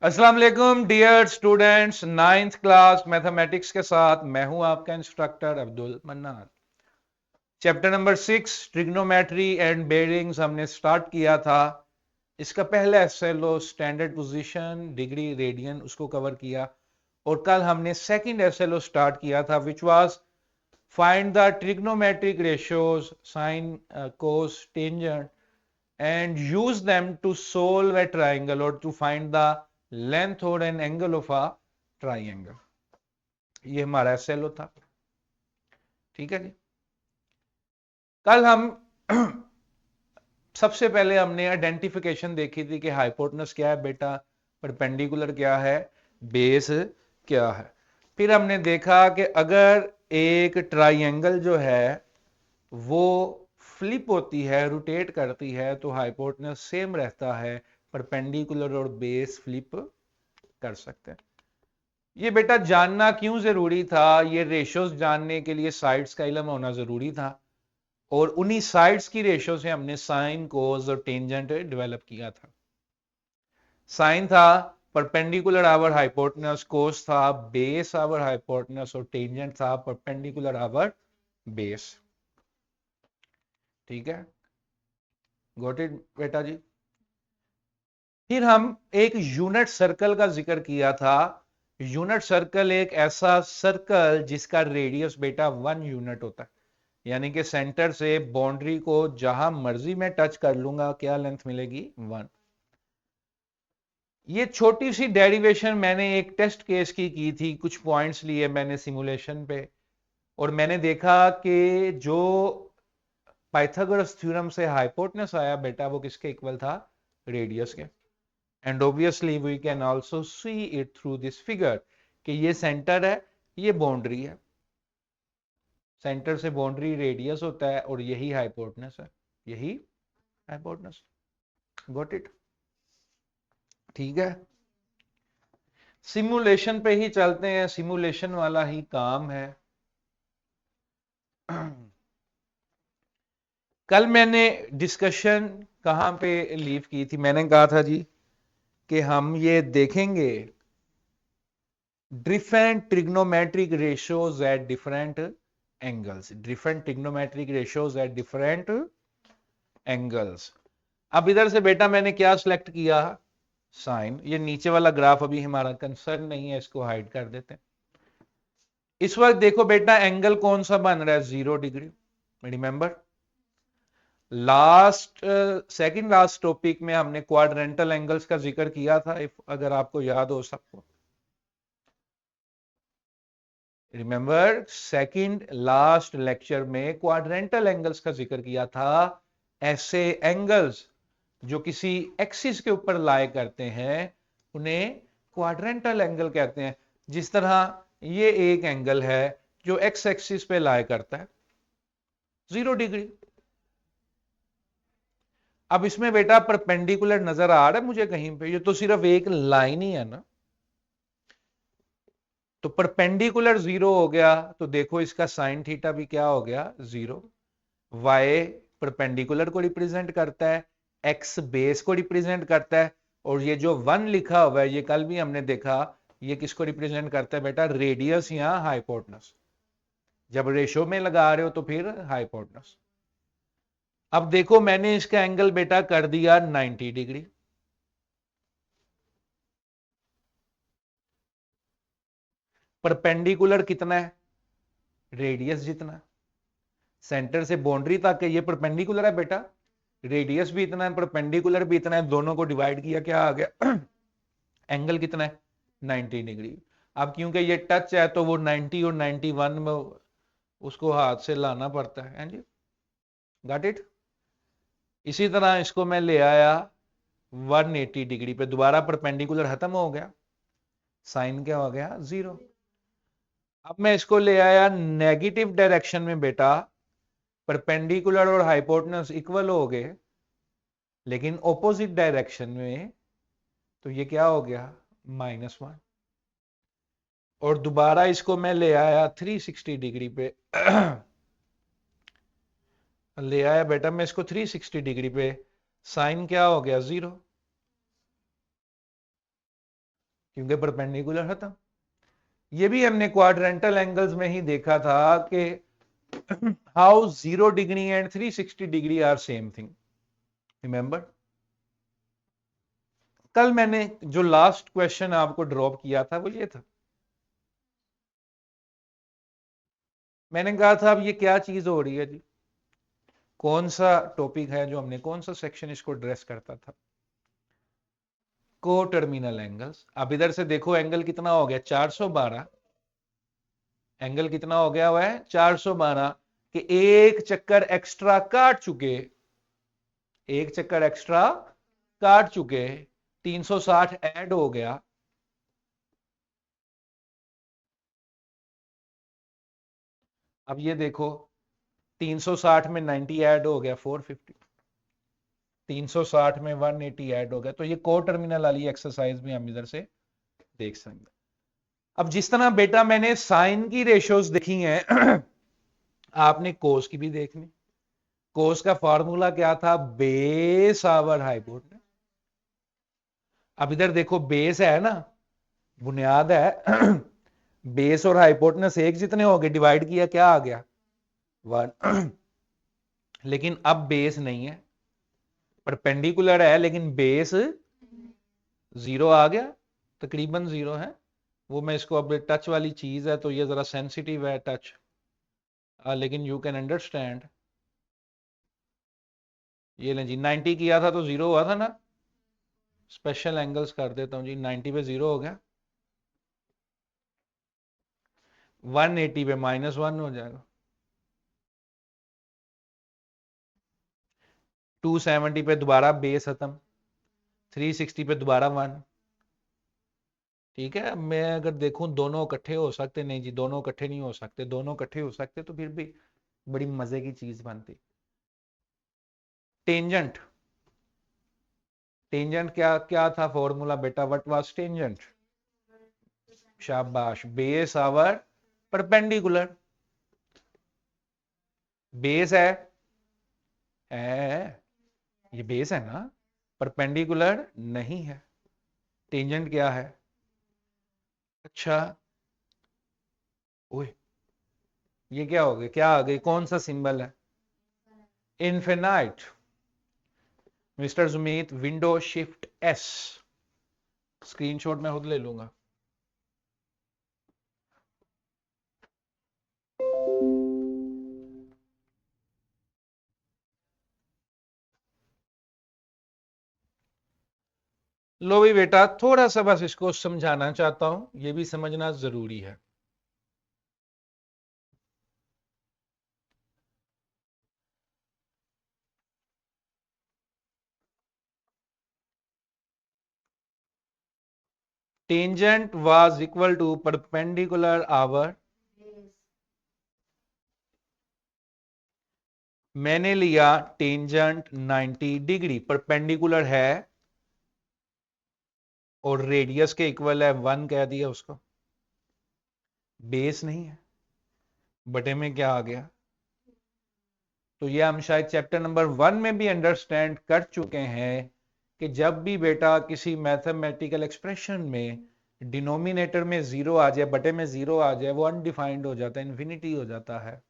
अस्सलाम वालेकुम dear students, ninth class mathematics के साथ मैं हूं आपका instructor Abdul Mannan. Chapter number 6 trigonometry and bearings हमने स्टार्ट किया था। इसका पहला एस्से लो स्टैंडर्ड पोजीशन डिग्री रेडियन उसको कवर किया, और कल हमने सेकंड एस्से लो स्टार्ट किया था which was find the trigonometric ratios sine cos tangent and use them to solve a triangle or to find the length or an angle of a triangle। ये हमारा सेलो था। ठीक है जी। कल हम सबसे पहले हमने आइडेंटिफिकेशन देखी थी कि हाइपोटेनस क्या है बेटा, परपेंडिकुलर क्या है, बेस क्या है। फिर हमने देखा कि अगर एक ट्राइंगल जो है वो फ्लिप होती है, रोटेट करती है, तो हाइपोटेनस सेम रहता है, परपेंडिकुलर और बेस फ्लिप कर सकते हैं। ये बेटा जानना क्यों जरूरी था, ये रेशियोज जानने के लिए साइड्स का इल्म होना जरूरी था, और उन्हीं साइड्स की रेशियो से हमने साइन कोस और टेंजेंट डेवलप किया था। साइन था परपेंडिकुलर आवर हाइपोटेनस, कोस था बेस आवर हाइपोटेनस, और टेंजेंट था परपेंडिकुलर आवर बेस। ठीक है, गॉट इट बेटा जी। फिर हम एक यूनिट सर्कल का जिक्र किया था। यूनिट सर्कल एक ऐसा सर्कल जिसका रेडियस बेटा 1 यूनिट होता है, यानी कि सेंटर से बाउंड्री को जहां मर्जी में टच कर लूंगा क्या लेंथ मिलेगी 1। ये छोटी सी डेरिवेशन मैंने एक टेस्ट केस की थी, कुछ पॉइंट्स लिए मैंने सिमुलेशन पे, और मैंने देखा कि जो पाइथागोरस थ्योरम से हाइपोटेनस आया बेटा वो किसके इक्वल था, रेडियस के। And obviously we can also see it through this figure कि ये सेंटर है, ये बाउंड्री है, सेंटर से बाउंड्री रेडियस होता है, और यही हाइपोटेनस है, यही हाइपोटेनस। Got it. ठीक है, सिमुलेशन पे ही चलते हैं, सिमुलेशन वाला ही काम है। कल मैंने डिस्कशन कहां पे लीव की थी, मैंने कहा था जी कि हम ये देखेंगे different trigonometric ratios at different angles, different trigonometric ratios at different angles। अब इधर से बेटा मैंने क्या सिलेक्ट किया, साइन। ये नीचे वाला ग्राफ अभी हमारा कंसर्न नहीं है, इसको हाइड कर देते हैं। इस वक्त देखो बेटा एंगल कौन सा बन रहा है, 0 degree. Remember last second last topic में हमने क्वाड्रेंटल एंगल्स का जिक्र किया था, अगर आपको याद हो सबको। रिमेंबर सेकंड लास्ट लेक्चर में क्वाड्रेंटल एंगल्स का जिक्र किया था, ऐसे एंगल्स जो किसी एक्सिस के ऊपर लाए करते हैं उन्हें क्वाड्रेंटल एंगल कहते हैं। जिस तरह ये एक एंगल है जो एक्स एक्सिस पे लाए करता है 0 डिग्री। अब इसमें बेटा परपेंडिकुलर नजर आ रहा है मुझे कहीं पे, ये तो सिर्फ एक लाइन ही है ना, तो परपेंडिकुलर 0 हो गया, तो देखो इसका साइन थीटा भी क्या हो गया 0। वाई परपेंडिकुलर को रिप्रेजेंट करता है, एक्स बेस को रिप्रेजेंट करता है, और ये जो 1 लिखा हुआ है ये कल भी हमने देखा, ये किसको रिप्रेजेंट करता है बेटा, रेडियस या हाइपोटेनस। जब रेशो में लगा रहे हो तो फिर हाइपोटेनस। अब देखो मैंने इसका एंगल बेटा कर दिया 90 डिग्री। परपेंडिकुलर कितना है, रेडियस जितना, सेंटर से बाउंड्री तक है, ये परपेंडिकुलर है बेटा, रेडियस भी इतना है, परपेंडिकुलर भी इतना है, दोनों को डिवाइड किया क्या आ गया एंगल कितना है 90 डिग्री। अब क्योंकि ये टच है तो वो 90 और 91 में उसको हाथ से लाना पड़ता है जी। Got it. इसी तरह इसको मैं ले आया 180 डिग्री पे, दोबारा परपेंडिकुलर खत्म हो गया, साइन क्या हो गया 0। अब मैं इसको ले आया नेगेटिव डायरेक्शन में बेटा, परपेंडिकुलर और हाइपोटेनस इक्वल हो गए, लेकिन ऑपोजिट डायरेक्शन में, तो ये क्या हो गया -1। और दोबारा इसको मैं ले आया 360 डिग्री पे ले आया बेटा मैं इसको 360 डिग्री पे, साइन क्या हो गया 0। क्योंकि परपेंडिकुलर खत्म। ये भी हमने क्वाड्रेंटल एंगल्स में ही देखा था कि how 0 degree and 360 degree are same thing, remember. कल मैंने जो लास्ट क्वेश्चन आपको ड्रॉप किया था वो ये था, मैंने कहा था अब ये क्या चीज हो रही है जी, कौन सा टॉपिक है जो हमने, कौन सा सेक्शन इसको ड्रेस करता था, को टर्मिनल एंगल्स। अब इधर से देखो एंगल कितना हो गया 412, एंगल कितना हो गया हुआ है 412 कि एक चक्कर एक्स्ट्रा काट चुके, एक चक्कर एक्स्ट्रा काट चुके, 360 ऐड हो गया। अब ये देखो 360 में 90 ऐड हो गया 450, 360 में 180 ऐड हो गया। तो ये को टर्मिनल वाली एक्सरसाइज भी हम इधर से देख सकते। अब जिस तरह बेटा मैंने साइन की रेशियोज देखी हैं आपने कोस की भी देखनी। कोस का फॉर्मूला क्या था, बेस आवर हाइपोटेनस। अब इधर देखो बेस है ना, बुनियाद है बेस और हाइपोटेनस एक जितने हो गए, डिवाइड किया क्या आ गया 1 लेकिन अब बेस नहीं है, परपेंडिकुलर है लेकिन बेस 0 आ गया, तकरीबन 0 है। वो मैं इसको, अब टच वाली चीज है तो ये जरा सेंसिटिव है टच, लेकिन यू कैन अंडरस्टैंड। ये लें जी 90 किया था तो 0 हुआ था ना, स्पेशल एंगल्स कर देता हूं जी, 90 पे 0 हो गया, 180 पे -1 हो जाएगा, 270 पे दोबारा बेस खत्म, 360 पे दोबारा 1। ठीक है, मैं अगर देखूं दोनों इकट्ठे हो सकते, नहीं जी दोनों इकट्ठे नहीं हो सकते, दोनों इकट्ठे हो सकते तो फिर भी बड़ी मजे की चीज बनती। टेंजेंट, टेंजेंट क्या क्या था फॉर्मूला बेटा, व्हाट वाज टेंजेंट, शाबाश, बेस आवर परपेंडिकुलर। बेस है ये बेस है ना, परपेंडिकुलर नहीं है। टेंजेंट क्या है, अच्छा ओए ये क्या हो गया, क्या आ गई, कौन सा सिंबल है, infinite. Mister Sumit window shift S, screenshot मैं खुद ले लूंगा। लो भी बेटा, थोड़ा सा बस इसको समझाना चाहता हूं, ये भी समझना जरूरी है। Tangent was equal to perpendicular over, मैंने लिया टेंजेंट 90 डिग्री, परपेंडिकुलर है और रेडियस के इक्वल है 1 कह दिया उसको, बेस नहीं है, बटे में क्या आ गया। तो ये हम शायद चैप्टर नंबर 1 में भी अंडरस्टैंड कर चुके हैं कि जब भी बेटा किसी मैथमेटिकल एक्सप्रेशन में डिनोमिनेटर में 0 आ जाए, बटे में 0 आ जाए, वो अनडिफाइंड हो जाता है, इंफिनिटी हो जाता है।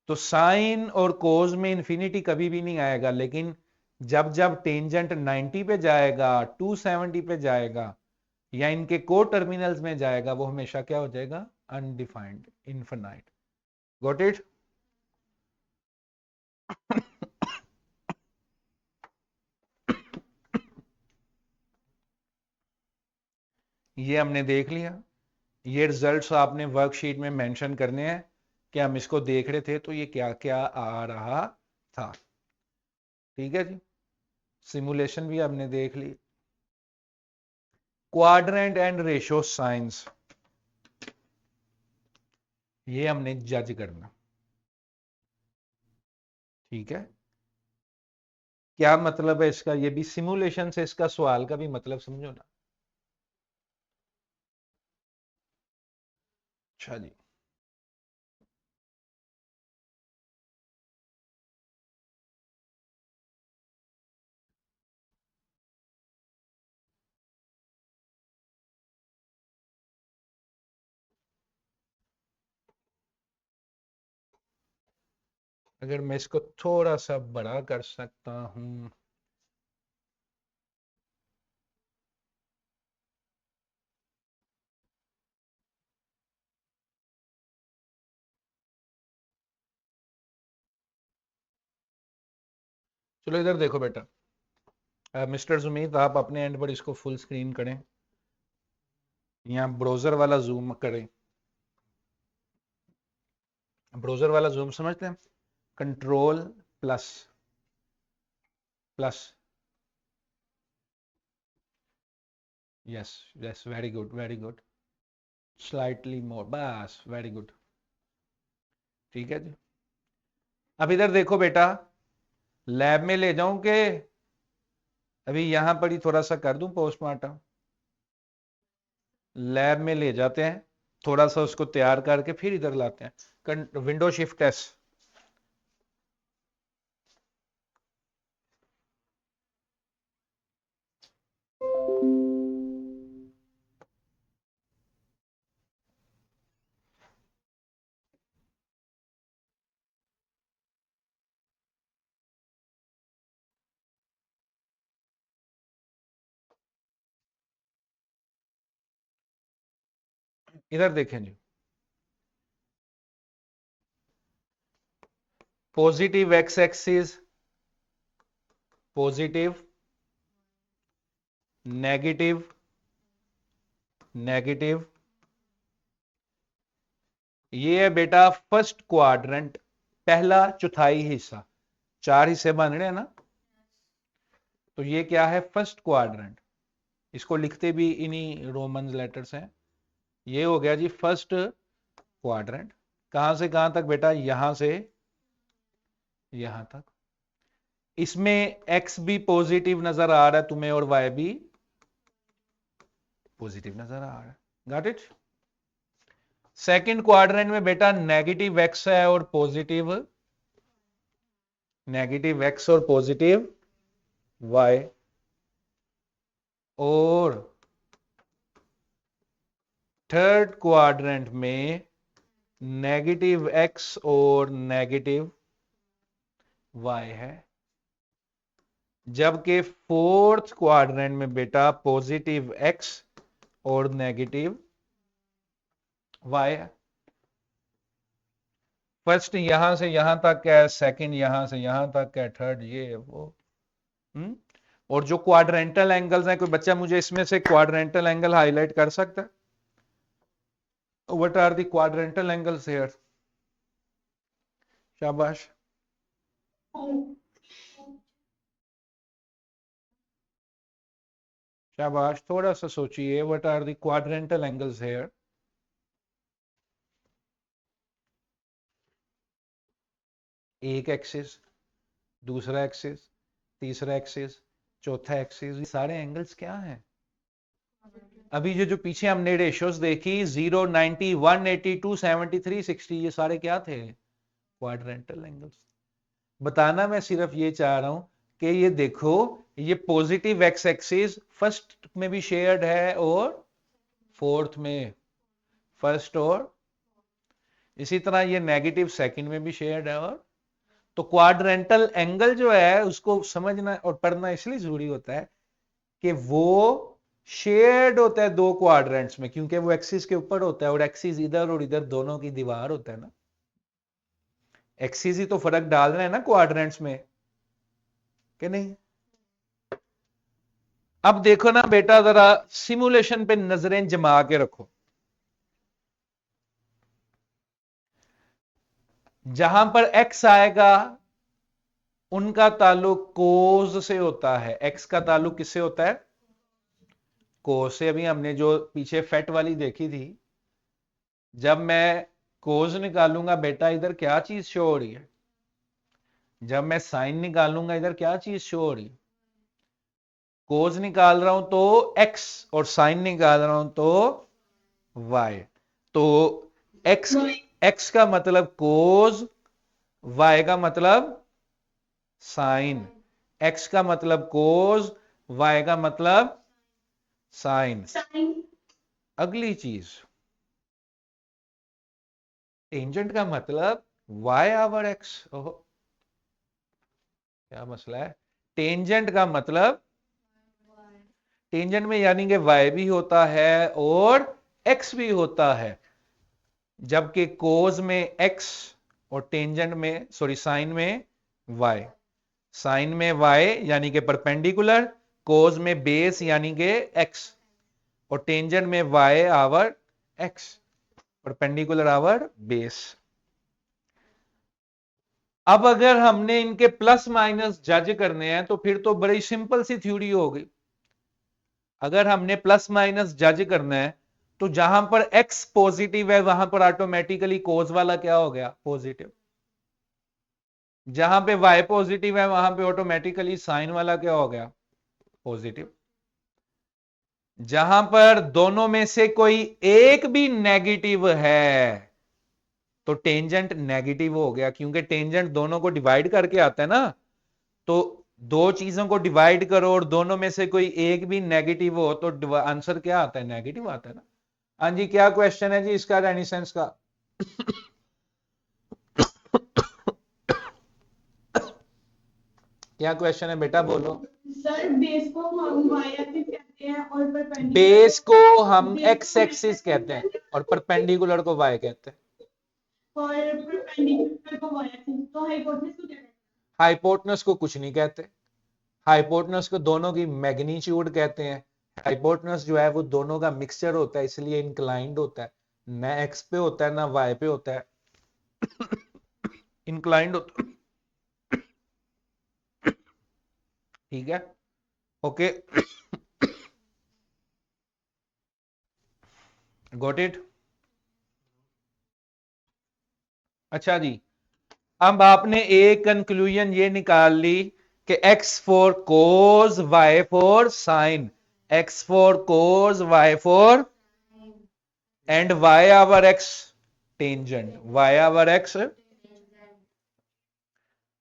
तो साइन और कोज में इंफिनिटी कभी भी नहीं आएगा, लेकिन जब जब टेंजेंट 90 पे जाएगा, 270 पे जाएगा या इनके को टर्मिनल्स में जाएगा, वो हमेशा क्या हो जाएगा, अनडिफाइंड, इनफिनाइट। Got it. ये हमने देख लिया, ये रिजल्ट्स आपने वर्कशीट में मेंशन करने हैं कि हम इसको देख रहे थे तो ये क्या क्या आ रहा था। ठीक है जी, सिमुलेशन भी हमने देख ली, क्वाड्रेंट एंड रेशो साइंस ये हमने जज करना। ठीक है, क्या मतलब है इसका, ये भी सिमुलेशन से इसका सवाल का भी मतलब समझो ना। अच्छा जी, अगर मैं इसको थोड़ा सा बड़ा कर सकता हूं, चलो इधर देखो बेटा, मिस्टर सुमीत आप अपने एंड पर इसको फुल स्क्रीन करें, यहाँ ब्राउजर वाला जूम करें। ब्राउजर वाला जूम समझते हैं, control plus plus, yes yes, very good very good, slightly more, बस वेरी गुड, ठीक है जी। अब इधर देखो बेटा, लैब में ले जाऊं कि अभी यहां पर ही थोड़ा सा कर दूं पोस्टमार्टम? लैब में ले जाते हैं, थोड़ा सा उसको तैयार करके फिर इधर लाते हैं। विंडो शिफ्ट एस, इधर देखें जी, positive x axis, positive, negative, negative, ये है बेटा फर्स्ट क्वाड्रेंट, पहला चौथाई हिस्सा, चार हिस्से बन रहे हैं ना, तो ये क्या है? First quadrant. इसको लिखते भी इन्हीं रोमन लेटर्स हैं। ये हो गया जी फर्स्ट क्वाड्रेंट। कहां से कहां तक बेटा? यहां से यहां तक। इसमें एक्स भी पॉजिटिव नजर आ रहा है तुम्हें और वाई भी पॉजिटिव नजर आ रहा है। Got it? सेकंड क्वाड्रेंट में बेटा नेगेटिव एक्स है और पॉजिटिव, नेगेटिव एक्स और पॉजिटिव वाई, और थर्ड क्वाड्रेंट में नेगेटिव एक्स और नेगेटिव वाई है। जबकि फोर्थ क्वाड्रेंट में बेटा पॉजिटिव एक्स और नेगेटिव वाई है। फर्स्ट यहां से यहां तक है, सेकंड यहां से यहां तक है, थर्ड ये वो। और जो क्वाड्रेंटल एंगल्स हैं, कोई बच्चा मुझे इसमें से क्वाड्रेंटल एंगल हाईलाइट कर सकता है? What are the quadrantal angles here? शाबाश, शाबाश, थोड़ा सा सोचिए, what are the quadrantal angles here? एक एक्सिस, दूसरा एक्सिस, तीसरा एक्सिस, चौथा एक्सिस, ये सारे एंगल्स क्या हैं? अभी जो पीछे हमने रेशियोज देखी, 0, 90, 180, 273, 60, ये सारे क्या थे? Quadrantal angles. बताना मैं सिर्फ ये चाह रहा हूं कि ये देखो, ये पॉजिटिव एक्स एक्सिस फर्स्ट में भी शेयर्ड है और फोर्थ में, फर्स्ट और इसी तरह ये नेगेटिव सेकंड में भी शेयर्ड है। और तो क्वाड्रेंटल एंगल जो है उसको समझना और पढ़ना इसलिए जरूरी होता है कि वो शेयर्ड होता है दो क्वाड्रेंट्स में, क्योंकि वो एक्सिस के ऊपर होता है और एक्सिस इधर और इधर दोनों की दीवार होता है ना। एक्सिस ही तो फर्क डाल रहे हैं ना क्वाड्रेंट्स में, कि नहीं? अब देखो ना बेटा, जरा सिमुलेशन पे नजरें जमा के रखो। जहां पर एक्स आएगा उनका ताल्लुक कोज से होता है। एक्स का ताल्लुक किससे होता है? कोज से। अभी हमने जो पीछे फेट वाली देखी थी, जब मैं कोज निकालूंगा बेटा, इधर क्या चीज शो हो रही है? जब मैं साइन निकालूंगा इधर क्या चीज शो हो रही है? कोज निकाल रहा हूं तो एक्स, और साइन निकाल रहा हूं तो वाई। तो एक्स, एक्स का मतलब कोज, वाई का मतलब साइन। एक्स का मतलब कोज, वाई का मतलब साइन। अगली चीज, टेंजेंट का मतलब वाई आवर एक्स। क्या मसला है? टेंजेंट का मतलब, टेंजेंट में यानी कि y भी होता है और x भी होता है, जबकि कोज में x और टेंजेंट में, सॉरी साइन में y। साइन में y यानी कि परपेंडिकुलर, कोज में बेस यानी कि x, और टेंजेंट में y over x, perpendicular over base. अब अगर हमने इनके प्लस माइनस जज करने हैं तो फिर तो बड़ी सिंपल सी थ्योरी होगी। अगर हमने प्लस माइनस जज करना है तो जहां पर x पॉजिटिव है वहां पर ऑटोमेटिकली कोज वाला क्या हो गया? पॉजिटिव। जहां पे y पॉजिटिव है वहां पे ऑटोमेटिकली साइन वाला क्या हो गया? पॉजिटिव। जहां पर दोनों में से कोई एक भी नेगेटिव है तो टेंजेंट नेगेटिव हो गया, क्योंकि टेंजेंट दोनों को डिवाइड करके आता है ना। तो दो चीजों को डिवाइड करो और दोनों में से कोई एक भी नेगेटिव हो तो आंसर क्या आता है? नेगेटिव आता है ना। हाँ जी, क्या क्वेश्चन है जी इसका रेनिसेंस का? क्या क्वेश्चन है बेटा, बोलो। सर बेस को हम वाई एक्सिस कहते हैं और परपेंडिकुलर बेस को हम एक्स एक्सिस कहते हैं और परपेंडिकुलर को वाई कहते हैं। और परपेंडिकुलर को वाई एक्सिस, तो हाइपोटेनस को क्या कहते हैं? हाइपोटेनस को कुछ नहीं कहते। हाइपोटेनस को दोनों की मैग्नीट्यूड कहते हैं। हाइपोटेनस जो है वो दोनों का मिक्सचर होता है, इसलिए इंक्लाइंड होता है। ना एक्स पे होता है ना वाई पे होता है, इंक्लाइंड होता है। ठीक है, ओके, गॉट इट। अच्छा जी, अब आपने एक कंक्लूजन ये निकाल ली कि x for cos, y for sine, x for cos, y for, and y over x tangent, y over x।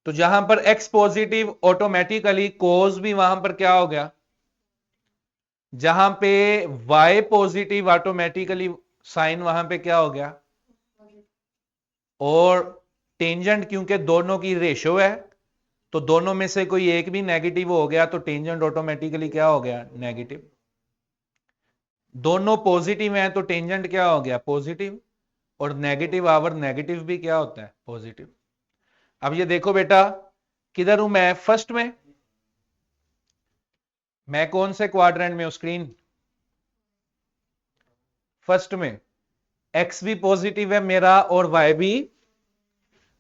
तो जहां पर x पॉजिटिव ऑटोमेटिकली कोज भी वहां पर क्या हो गया? जहां पे y पॉजिटिव ऑटोमेटिकली साइन वहां पे क्या हो गया? और टेंजेंट क्योंकि दोनों की रेशो है तो दोनों में से कोई एक भी नेगेटिव हो गया तो टेंजेंट ऑटोमेटिकली क्या हो गया? नेगेटिव। दोनों पॉजिटिव हैं तो टेंजेंट क्या हो गया? पॉजिटिव। और नेगेटिव आवर नेगेटिव भी क्या होता है? पॉजिटिव। अब ये देखो बेटा, किधर हूं मैं? फर्स्ट में। मैं कौन से क्वाड्रेंट में हूं? स्क्रीन फर्स्ट में। एक्स भी पॉजिटिव है मेरा और वाई भी,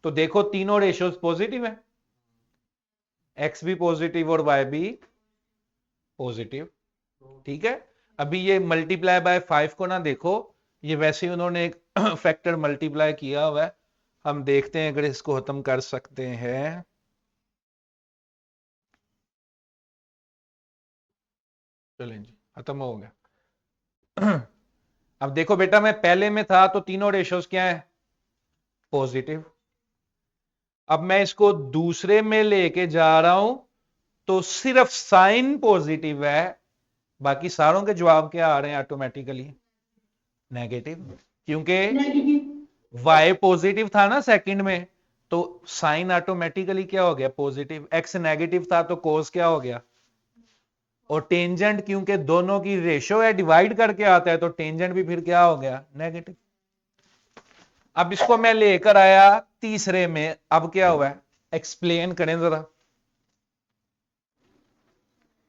तो देखो तीनों रेशियोज पॉजिटिव है, एक्स भी पॉजिटिव और वाई भी पॉजिटिव। ठीक है, अभी ये मल्टीप्लाई बाय 5 को ना देखो, ये वैसे ही उन्होंने एक फैक्टर मल्टीप्लाई किया हुआ है। हम देखते हैं अगर इसको खत्म कर सकते हैं। चलें जी, खत्म हो गया। अब देखो बेटा, मैं पहले में था तो तीनों रेशियोज क्या है? पॉजिटिव। अब मैं इसको दूसरे में लेके जा रहा हूं तो सिर्फ साइन पॉजिटिव है, बाकी सारों के जवाब क्या आ रहे हैं? ऑटोमेटिकली नेगेटिव, क्योंकि नेगेटिव। y पॉजिटिव था ना सेकंड में, तो साइन ऑटोमेटिकली क्या हो गया? पॉजिटिव। x नेगेटिव था तो कोस क्या हो गया? और टेंजेंट क्योंकि दोनों की रेशो है, डिवाइड करके आता है, तो टेंजेंट भी फिर क्या हो गया? नेगेटिव। अब इसको मैं लेकर आया तीसरे में, अब क्या हुआ है? एक्सप्लेन करें जरा।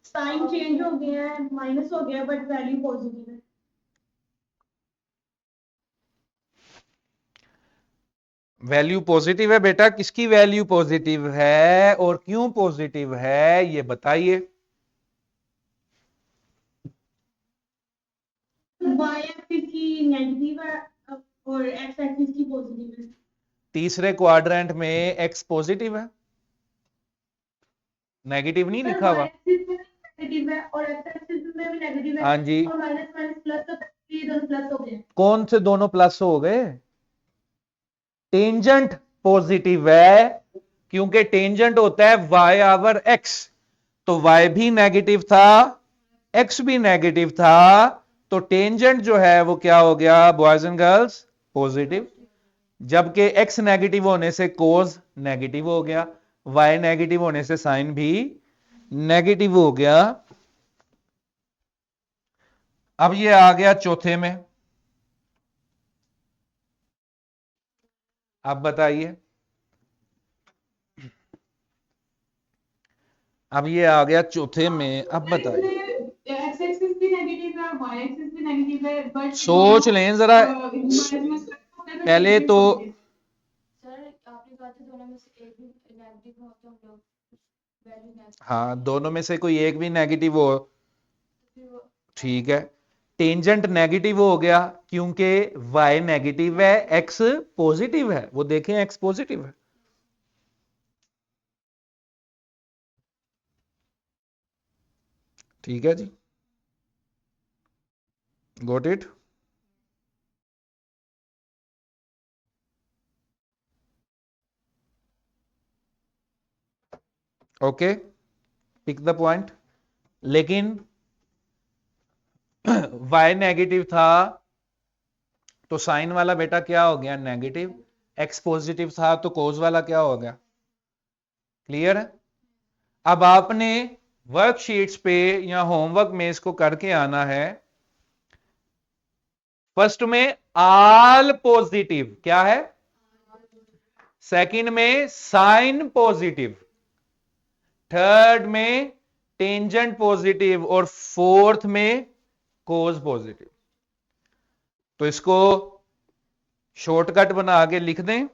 साइन चेंज हो गया है, माइनस हो गया बट वैल्यू पॉजिटिव है। वैल्यू पॉजिटिव है बेटा, किसकी वैल्यू पॉजिटिव है और क्यों पॉजिटिव है ये बताइए। वाई एक्सिस की नेगेटिव है और एक्स एक्सिस की पॉजिटिव है। तीसरे क्वाड्रेंट में एक्स पॉजिटिव है, नेगेटिव नहीं लिखा हुआ। नेगेटिव है और एक्स एक्सिस में भी नेगेटिव है। हाँ जी, और माइनस माइनस प्लस, तो ये दोनों प्लस हो गए। कौन से दोनों प्लस हो गए? टेंजेंट पॉजिटिव है, क्योंकि टेंजेंट होता है y आवर x, तो y भी नेगेटिव था, x भी नेगेटिव था, तो टेंजेंट जो है वो क्या हो गया बॉयज एंड गर्ल्स? पॉजिटिव। जबकि x नेगेटिव होने से कोस नेगेटिव हो गया, y नेगेटिव होने से साइन भी नेगेटिव हो गया। अब ये आ गया चौथे में। अब बताइए, अब ये आ गया चौथे में, अब बताइए। एक्स एक्सिस भी नेगेटिव है, वाई एक्सिस भी नेगेटिव है, बट सोच लें जरा पहले तो। सर आपने कहा था दोनों में से एक भी नेगेटिव हो तो हम लोग वैल्यू नेगेटिव। हाँ, दोनों में से कोई एक भी नेगेटिव हो, ठीक है। टेंजेंट नेगेटिव हो गया क्योंकि y नेगेटिव है, x पॉजिटिव है। वो देखें x पॉजिटिव है। ठीक है जी, got it. Okay, pick the point. लेकिन y नेगेटिव था तो साइन वाला बेटा क्या हो गया, नेगेटिव। x पॉजिटिव था तो कोस वाला क्या हो गया, क्लियर है। अब आपने वर्कशीट्स पे या होमवर्क में इसको करके आना है। फर्स्ट में आल पॉजिटिव क्या है, सेकंड में साइन पॉजिटिव, थर्ड में टेंजेंट पॉजिटिव और फोर्थ में कोस पॉजिटिव। तो इसको शॉर्टकट बना के लिख दें।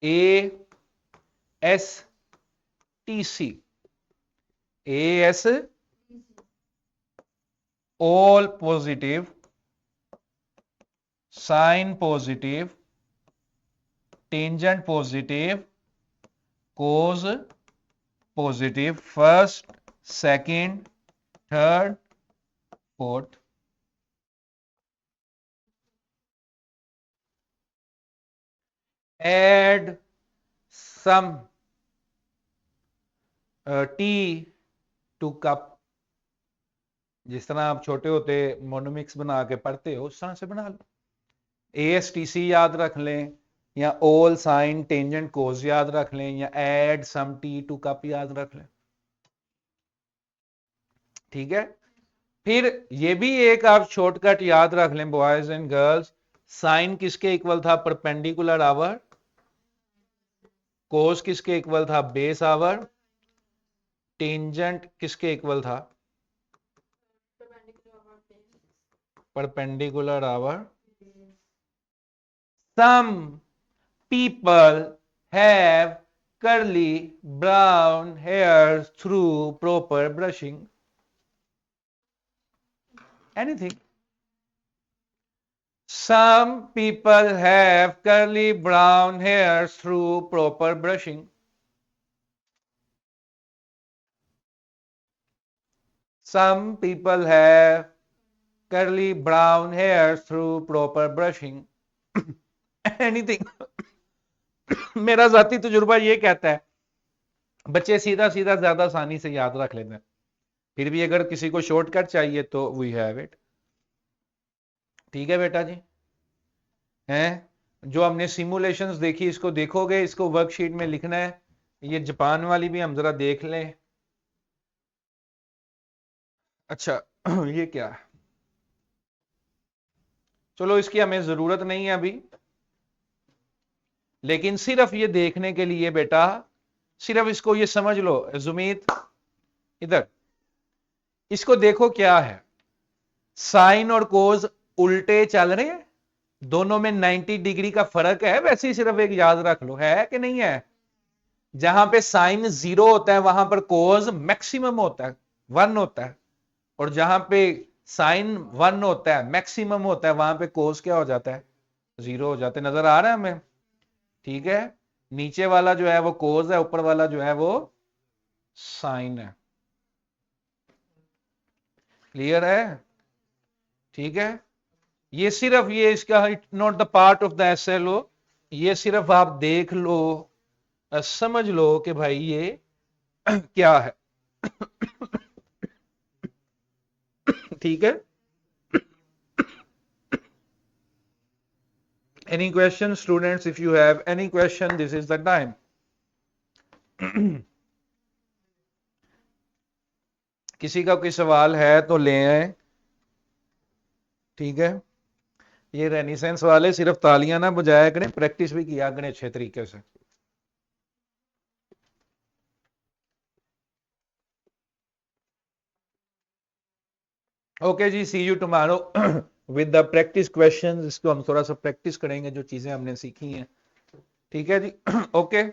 ASTC, AS all positive, sine positive, tangent positive, cos positive, first, second, third, fourth। add some tea to cup। जिस तरह आप छोटे होते मोनोमिक्स बना के पढ़ते हो उस तरह से बना लो। ASTC याद रख लें, या ऑल साइन टेंजेंट कोस याद रख लें, या add some tea to cup याद रख लें। ठीक है। फिर ये भी एक आप शॉर्टकट याद रख लें बॉयज एंड गर्ल्स। साइन किसके इक्वल था, परपेंडिकुलर आवर। कोस किसके इक्वल था, बेस आवर। टेंजेंट किसके इक्वल था, perpendicular over. Some people have curly brown hairs through proper brushing. Anything. Some people have curly brown hairs through proper brushing. Some people have curly brown hairs through proper brushing. Anything. मेरा जाती तजुर्बा ये कहता है बच्चे सीधा सीधा ज्यादा आसानी से याद रख लेते हैं। फिर भी अगर किसी को शॉर्टकट चाहिए तो वी हैव इट। ठीक है बेटा जी, हैं जो हमने सिमुलेशंस देखी इसको देखोगे, इसको वर्कशीट में लिखना है। ये जापान वाली भी हम जरा देख लें। अच्छा ये क्या है, चलो इसकी हमें जरूरत नहीं है अभी, लेकिन सिर्फ ये देखने के लिए बेटा, सिर्फ इसको ये समझ लो। जुमीत इधर इसको देखो, क्या है, साइन और कोस उल्टे चल रहे हैं, दोनों में 90 डिग्री का फर्क है। वैसे ही सिर्फ एक याद रख लो, है कि नहीं है। जहां पे साइन 0 होता है वहां पर कोस मैक्सिमम होता है, 1 होता है। और जहां पे साइन 1 होता है, मैक्सिमम होता है, वहां पे कोस क्या हो जाता है, 0 हो जाते। नजर आ रहा है हमें। ठीक है, नीचे वाला जो है वो कोस है, ऊपर वाला जो है वो साइन है। क्लियर है, ठीक है। ये सिर्फ ये इसका not the part of the SLO, ये सिर्फ आप देख लो, समझ लो कि भाई ये क्या है। ठीक है, Any question, students? If you have any question, this is the time. किसी का कोई सवाल है तो ले आए, ठीक है। ये रेनिसेंस वाले सिर्फ तालियां ना बजाया करें, प्रैक्टिस भी किया करें अच्छे तरीके से। ओके जी, see you tomorrow with the practice questions. इसको हम थोड़ा सा प्रैक्टिस करेंगे जो चीजें हमने सीखी हैं, ठीक है जी। ओके